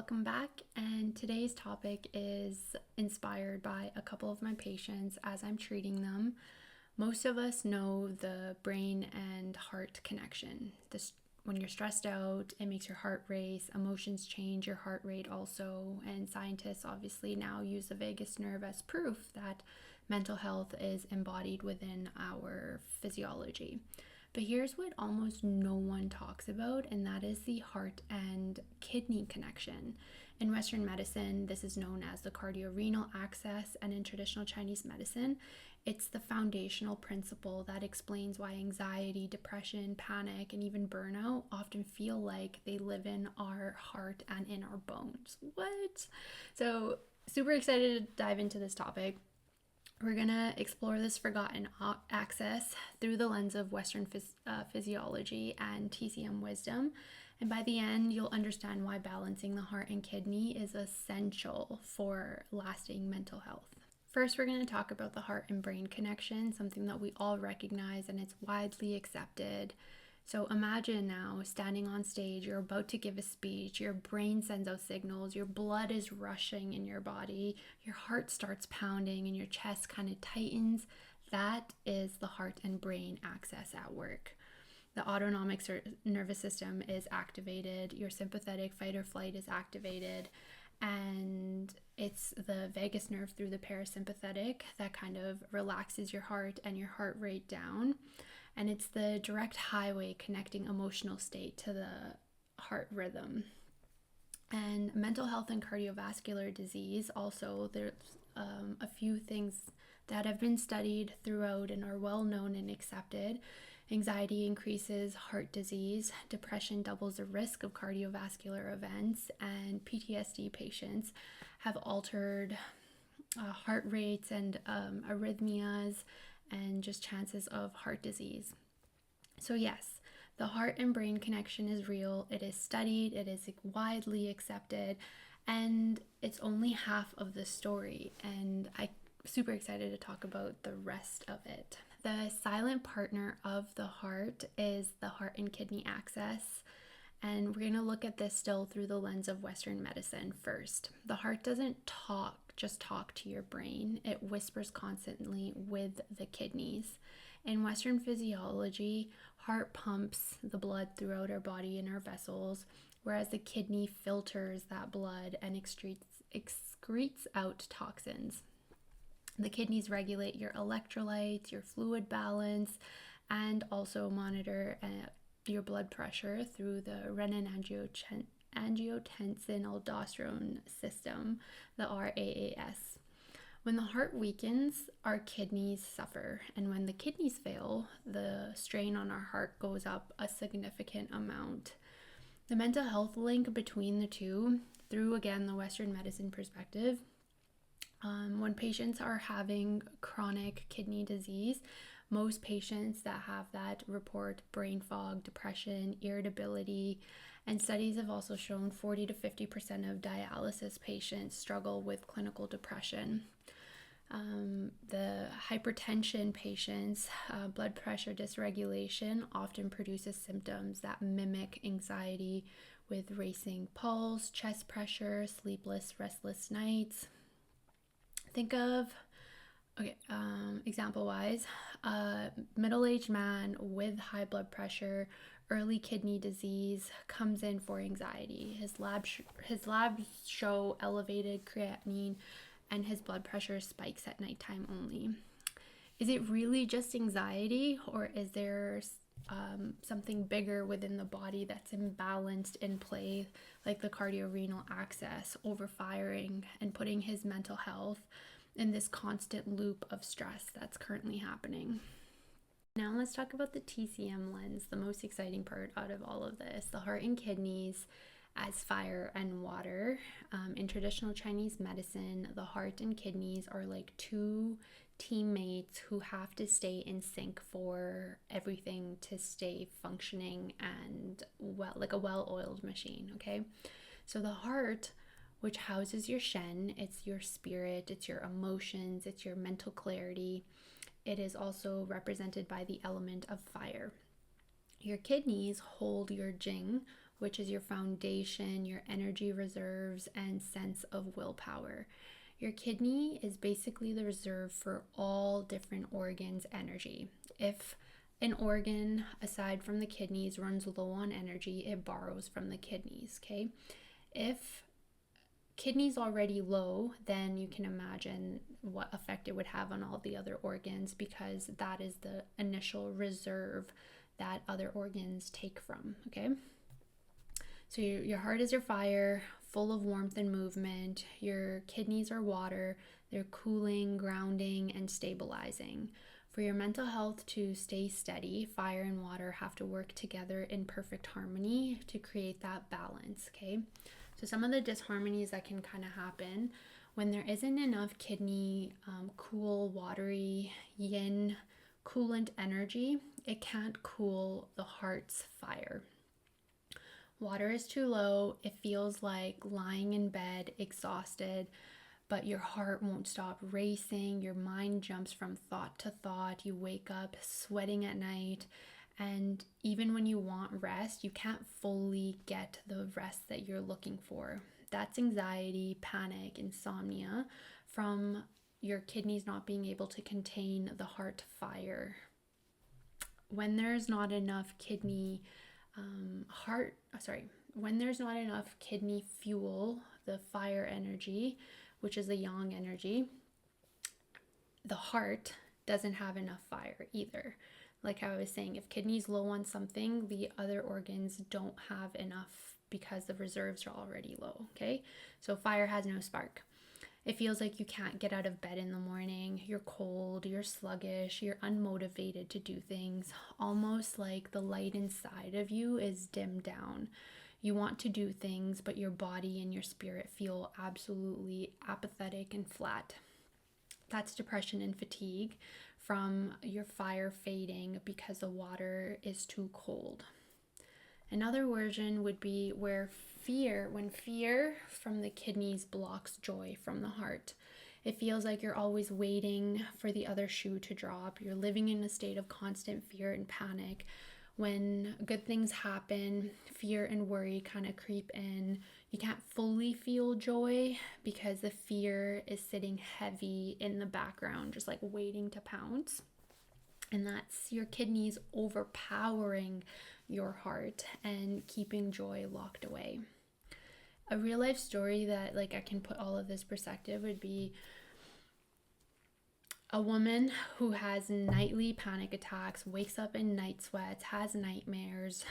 welcome back. And today's topic is inspired by a couple of my patients as I'm treating them. Most of us know the brain and heart connection. When you're stressed out, it makes your heart race, emotions change your heart rate also, and scientists obviously now use the vagus nerve as proof that mental health is embodied within our physiology. But here's what almost no one talks about, and that is the heart and kidney connection. In Western medicine, this is known as the cardio-renal axis, and in traditional Chinese medicine, it's the foundational principle that explains why anxiety, depression, panic, and even burnout often feel like they live in our heart and in our bones. What? So, super excited to dive into this topic. We're going to explore this forgotten axis through the lens of Western physiology and TCM wisdom. And by the end, you'll understand why balancing the heart and kidney is essential for lasting mental health. First, we're going to talk about the heart and brain connection, something that we all recognize and it's widely accepted. So imagine now standing on stage, you're about to give a speech, your brain sends out signals, your blood is rushing in your body, your heart starts pounding and your chest kind of tightens. That is the heart and brain axis at work. The autonomic nervous system is activated, your sympathetic fight or flight is activated, and it's the vagus nerve through the parasympathetic that kind of relaxes your heart and your heart rate down. And it's the direct highway connecting emotional state to the heart rhythm. And mental health and cardiovascular disease, also, there's a few things that have been studied throughout and are well known and accepted. Anxiety increases heart disease, depression doubles the risk of cardiovascular events, and PTSD patients have altered heart rates and arrhythmias and just chances of heart disease. So yes, the heart and brain connection is real. It is studied, it is widely accepted, and it's only half of the story. And I'm super excited to talk about the rest of it. The silent partner of the heart is the heart and kidney axis. And we're going to look at this still through the lens of Western medicine first. The heart doesn't just talk to your brain. It whispers constantly with the kidneys. In Western physiology, heart pumps the blood throughout our body and our vessels, whereas the kidney filters that blood and excretes out toxins. The kidneys regulate your electrolytes, your fluid balance, and also monitor your blood pressure through the renin-angiotensin aldosterone system, the R.A.C. When the heart weakens, our kidneys suffer, and when the kidneys fail, the strain on our heart goes up a significant amount. The mental health link between the two, through again the Western medicine perspective, when patients are having chronic kidney disease, most patients that have that report brain fog, depression, irritability, and studies have also shown 40 to 50% of dialysis patients struggle with clinical depression. The hypertension patients, blood pressure dysregulation often produces symptoms that mimic anxiety with racing pulse, chest pressure, sleepless, restless nights. Think of, example-wise, a middle-aged man with high blood pressure, early kidney disease comes in for anxiety. His labs show elevated creatinine and his blood pressure spikes at nighttime only. Is it really just anxiety, or is there something bigger within the body that's imbalanced in play, like the cardio-renal axis overfiring and putting his mental health in this constant loop of stress that's currently happening? Now let's talk about the TCM lens, the most exciting part out of all of this, the heart and kidneys as fire and water. In traditional Chinese medicine, the heart and kidneys are like two teammates who have to stay in sync for everything to stay functioning and like a well-oiled machine, okay? So the heart, which houses your Shen, it's your spirit, it's your emotions, it's your mental clarity. It is also represented by the element of fire. Your kidneys hold your Jing, which is your foundation, your energy reserves, and sense of willpower. Your kidney is basically the reserve for all different organs' energy. If an organ, aside from the kidneys, runs low on energy, it borrows from the kidneys, okay? If kidneys already low, then you can imagine what effect it would have on all the other organs, because that is the initial reserve that other organs take from, okay? So your heart is your fire, full of warmth and movement. Your kidneys are water. They're cooling, grounding, and stabilizing. For your mental health to stay steady, fire and water have to work together in perfect harmony to create that balance, okay? So some of the disharmonies that can kind of happen when there isn't enough kidney cool, watery, yin, coolant energy, it can't cool the heart's fire. Water is too low. It feels like lying in bed, exhausted, but your heart won't stop racing. Your mind jumps from thought to thought. You wake up sweating at night. And even when you want rest, you can't fully get the rest that you're looking for. That's anxiety, panic, insomnia from your kidneys not being able to contain the heart fire. When there's not enough kidney when there's not enough kidney fuel, the fire energy, which is the yang energy, the heart doesn't have enough fire either. Like I was saying, if kidney's low on something, the other organs don't have enough because the reserves are already low, okay? So fire has no spark. It feels like you can't get out of bed in the morning. You're cold, you're sluggish, you're unmotivated to do things, almost like the light inside of you is dimmed down. You want to do things, but your body and your spirit feel absolutely apathetic and flat. That's depression and fatigue from your fire fading because the water is too cold. Another version would be when fear from the kidneys blocks joy from the heart. It feels like you're always waiting for the other shoe to drop. You're living in a state of constant fear and panic. When good things happen, fear and worry kind of creep in. You can't fully feel joy because the fear is sitting heavy in the background, just like waiting to pounce. And that's your kidneys overpowering your heart and keeping joy locked away. A real life story that I can put all of this perspective would be a woman who has nightly panic attacks, wakes up in night sweats, has nightmares,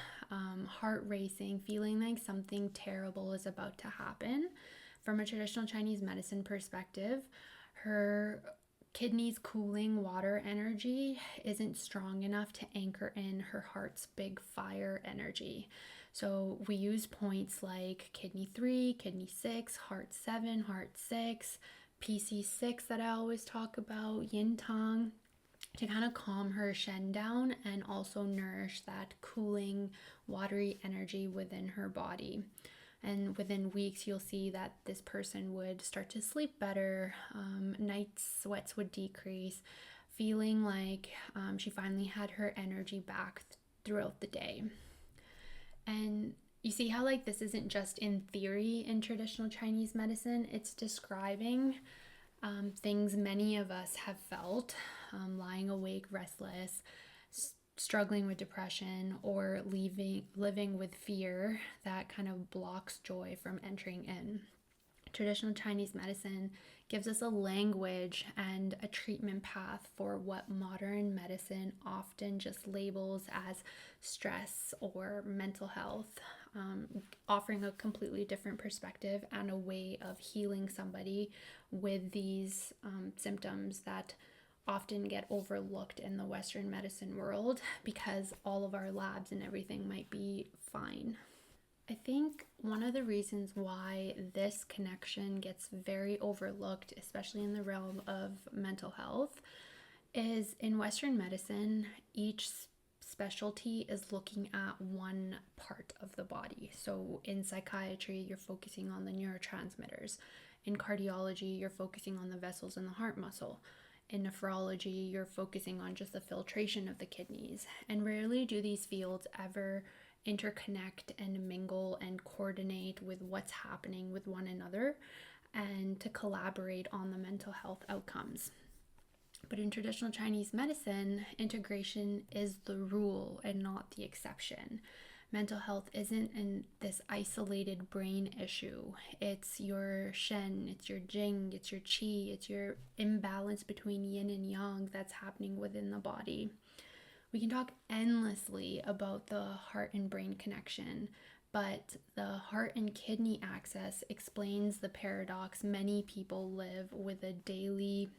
heart racing, feeling like something terrible is about to happen. From a traditional Chinese medicine perspective, her kidneys cooling water energy isn't strong enough to anchor in her heart's big fire energy. So we use points like kidney 3, kidney 6, heart 7, heart 6, PC6 that I always talk about, yin tang, to kind of calm her Shen down and also nourish that cooling, watery energy within her body. And within weeks, you'll see that this person would start to sleep better, night sweats would decrease, feeling like she finally had her energy back throughout the day. And you see how this isn't just in theory in traditional Chinese medicine, it's describing things many of us have felt, lying awake, restless, struggling with depression, or living with fear that kind of blocks joy from entering in. Traditional Chinese medicine gives us a language and a treatment path for what modern medicine often just labels as stress or mental health, offering a completely different perspective and a way of healing somebody with these symptoms that often get overlooked in the Western medicine world because all of our labs and everything might be fine. I think one of the reasons why this connection gets very overlooked, especially in the realm of mental health, is in Western medicine, each specialty is looking at one part of the body. So in psychiatry, you're focusing on the neurotransmitters. In cardiology, you're focusing on the vessels in the heart muscle. In nephrology, you're focusing on just the filtration of the kidneys. And rarely do these fields ever interconnect and mingle and coordinate with what's happening with one another, and to collaborate on the mental health outcomes. But in traditional Chinese medicine, integration is the rule and not the exception. Mental health isn't in this isolated brain issue. It's your Shen, it's your Jing, it's your Qi, it's your imbalance between yin and yang that's happening within the body. We can talk endlessly about the heart and brain connection, but the heart and kidney axis explains the paradox many people live with: a daily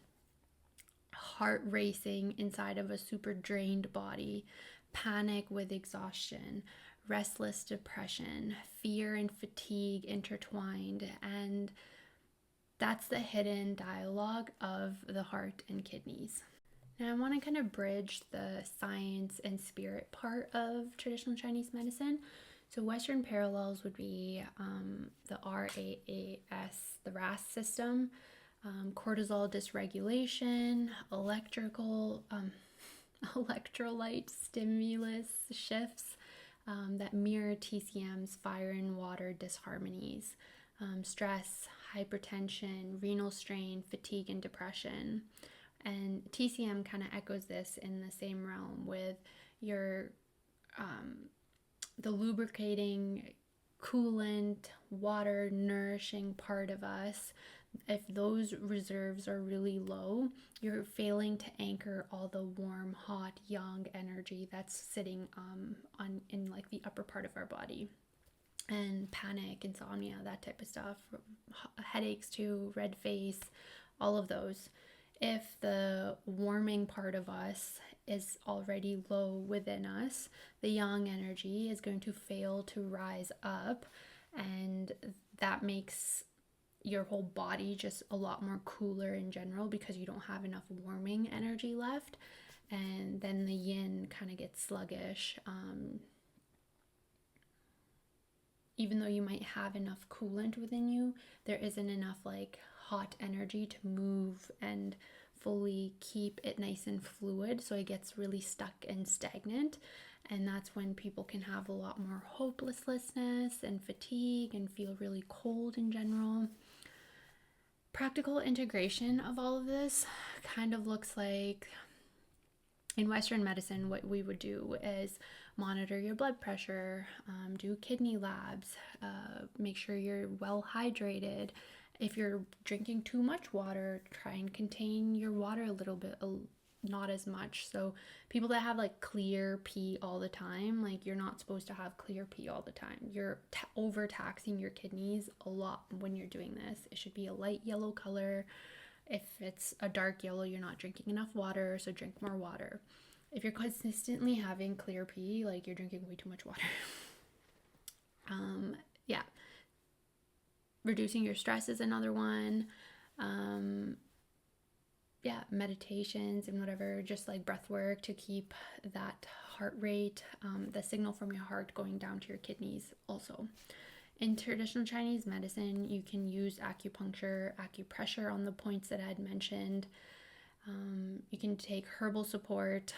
heart racing inside of a super drained body, panic with exhaustion, restless depression, fear and fatigue intertwined, and that's the hidden dialogue of the heart and kidneys. Now I want to kind of bridge the science and spirit part of traditional Chinese medicine. So Western parallels would be the R.A.C, the RAS system, cortisol dysregulation, electrolyte stimulus shifts that mirror TCM's fire and water disharmonies, stress, hypertension, renal strain, fatigue, and depression. And TCM kind of echoes this in the same realm with your the lubricating, coolant, water nourishing part of us. If those reserves are really low, you're failing to anchor all the warm, hot, young energy that's sitting in like the upper part of our body. And panic, insomnia, that type of stuff, headaches too, red face, all of those. If the warming part of us is already low within us, the yang energy is going to fail to rise up, and that makes your whole body just a lot more cooler in general because you don't have enough warming energy left. And then the yin kind of gets sluggish. Even though you might have enough coolant within you, there isn't enough like hot energy to move and fully keep it nice and fluid, so it gets really stuck and stagnant. And that's when people can have a lot more hopelessness and fatigue and feel really cold in general. Practical integration of all of this kind of looks like, in Western medicine, what we would do is monitor your blood pressure, do kidney labs, make sure you're well hydrated. If you're drinking too much water, try and contain your water a little bit, not as much. So people that have like clear pee all the time, like you're not supposed to have clear pee all the time. You're overtaxing your kidneys a lot when you're doing this. It should be a light yellow color. If it's a dark yellow, you're not drinking enough water, so drink more water. If you're consistently having clear pee, like you're drinking way too much water. Yeah. Reducing your stress is another one. Meditations and whatever, just like breath work to keep that heart rate, the signal from your heart going down to your kidneys also. In traditional Chinese medicine, you can use acupuncture, acupressure on the points that I had mentioned. You can take herbal support.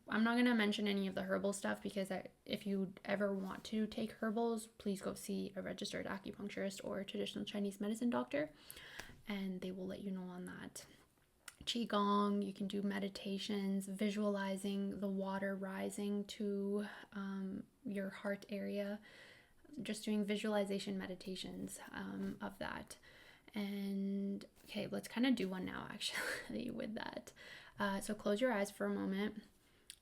I'm not going to mention any of the herbal stuff because if you ever want to take herbals, please go see a registered acupuncturist or a traditional Chinese medicine doctor, and they will let you know on that. Qigong, you can do meditations, visualizing the water rising to your heart area, just doing visualization meditations of that. And okay, let's kind of do one now actually with that. So close your eyes for a moment.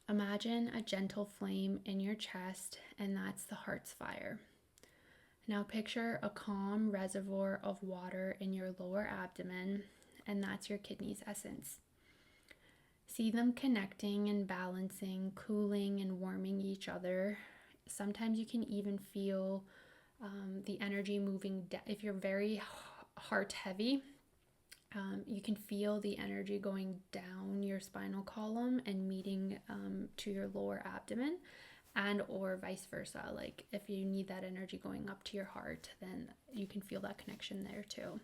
Imagine a gentle flame in your chest, and that's the heart's fire. Now picture a calm reservoir of water in your lower abdomen, and that's your kidney's essence. See them connecting and balancing, cooling and warming each other. Sometimes you can even feel the energy moving if you're very heart heavy, you can feel the energy going down your spinal column and meeting to your lower abdomen, and or vice versa. Like if you need that energy going up to your heart, then you can feel that connection there too.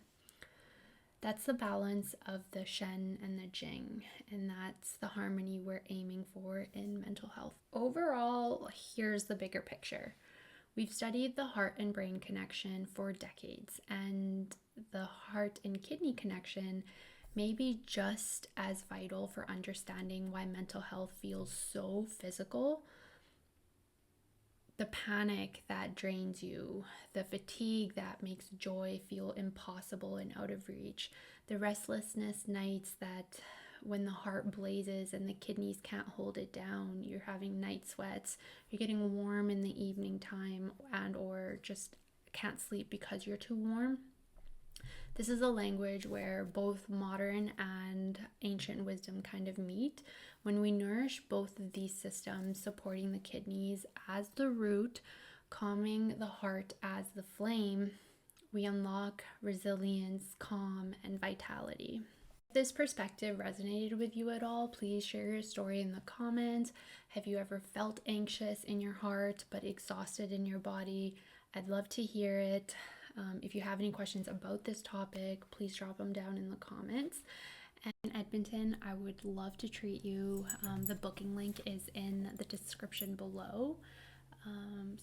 That's the balance of the Shen and the Jing, and that's the harmony we're aiming for in mental health. Overall, here's the bigger picture. We've studied the heart and brain connection for decades, and the heart and kidney connection may be just as vital for understanding why mental health feels so physical. The panic that drains you, the fatigue that makes joy feel impossible and out of reach, the restlessness nights that when the heart blazes and the kidneys can't hold it down, you're having night sweats, you're getting warm in the evening time and or just can't sleep because you're too warm. This is a language where both modern and ancient wisdom kind of meet. When we nourish both of these systems, supporting the kidneys as the root, calming the heart as the flame, we unlock resilience, calm, and vitality. If this perspective resonated with you at all, please share your story in the comments. Have you ever felt anxious in your heart but exhausted in your body? I'd love to hear it. If you have any questions about this topic, please drop them down in the comments. And in Edmonton, I would love to treat you. The booking link is in the description below.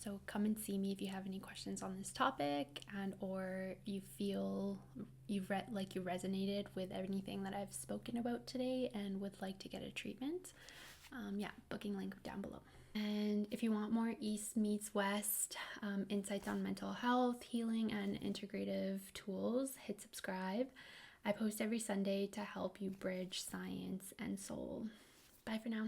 So come and see me if you have any questions on this topic and or you feel you resonated with anything that I've spoken about today and would like to get a treatment. Booking link down below. And if you want more East meets West insights on mental health, healing, and integrative tools, hit subscribe. I post every Sunday to help you bridge science and soul. Bye for now.